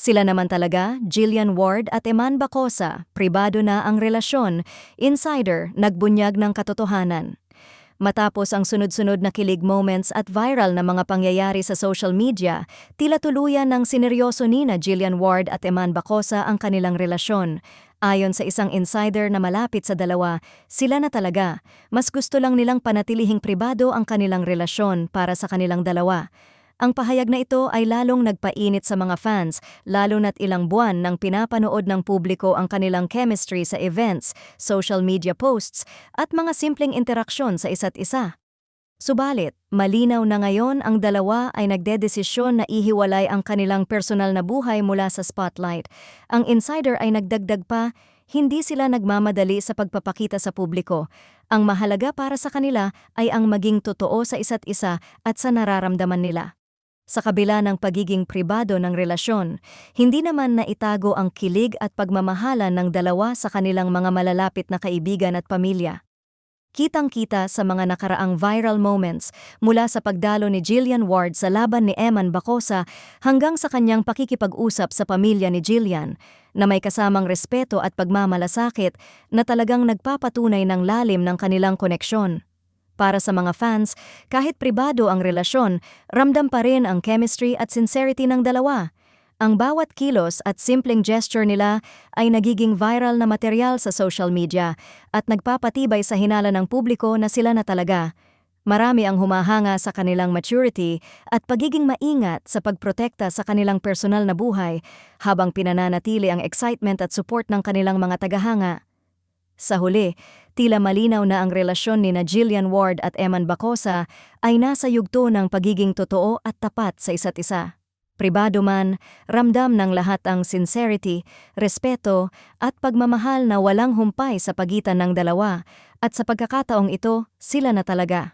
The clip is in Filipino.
Sila naman talaga, Jillian Ward at Eman Bacosa, pribado na ang relasyon, insider, nagbunyag ng katotohanan. Matapos ang sunod-sunod na kilig moments at viral na mga pangyayari sa social media, tila tuluyan ng sineryoso ni na Jillian Ward at Eman Bacosa ang kanilang relasyon. Ayon sa isang insider na malapit sa dalawa, sila na talaga. Mas gusto lang nilang panatilihing pribado ang kanilang relasyon para sa kanilang dalawa. Ang pahayag na ito ay lalong nagpainit sa mga fans, lalo na't ilang buwan nang pinapanood ng publiko ang kanilang chemistry sa events, social media posts, at mga simpleng interaksyon sa isa't isa. Subalit, malinaw na ngayon ang dalawa ay nagdedesisyon na ihiwalay ang kanilang personal na buhay mula sa spotlight. Ang insider ay nagdagdag pa, hindi sila nagmamadali sa pagpapakita sa publiko. Ang mahalaga para sa kanila ay ang maging totoo sa isa't isa at sa nararamdaman nila. Sa kabila ng pagiging pribado ng relasyon, hindi naman naitago ang kilig at pagmamahalan ng dalawa sa kanilang mga malalapit na kaibigan at pamilya. Kitang-kita sa mga nakaraang viral moments mula sa pagdalo ni Jillian Ward sa laban ni Eman Bacosa hanggang sa kanyang pakikipag-usap sa pamilya ni Jillian, na may kasamang respeto at pagmamalasakit na talagang nagpapatunay ng lalim ng kanilang koneksyon. Para sa mga fans, kahit pribado ang relasyon, ramdam pa rin ang chemistry at sincerity ng dalawa. Ang bawat kilos at simpleng gesture nila ay nagiging viral na material sa social media at nagpapatibay sa hinala ng publiko na sila na talaga. Marami ang humahanga sa kanilang maturity at pagiging maingat sa pagprotekta sa kanilang personal na buhay habang pinananatili ang excitement at support ng kanilang mga tagahanga. Sa huli, tila malinaw na ang relasyon ni na Jillian Ward at Eman Bacosa ay nasa yugto ng pagiging totoo at tapat sa isa't isa. Pribado man, ramdam ng lahat ang sincerity, respeto at pagmamahal na walang humpay sa pagitan ng dalawa, at sa pagkakataong ito, sila na talaga.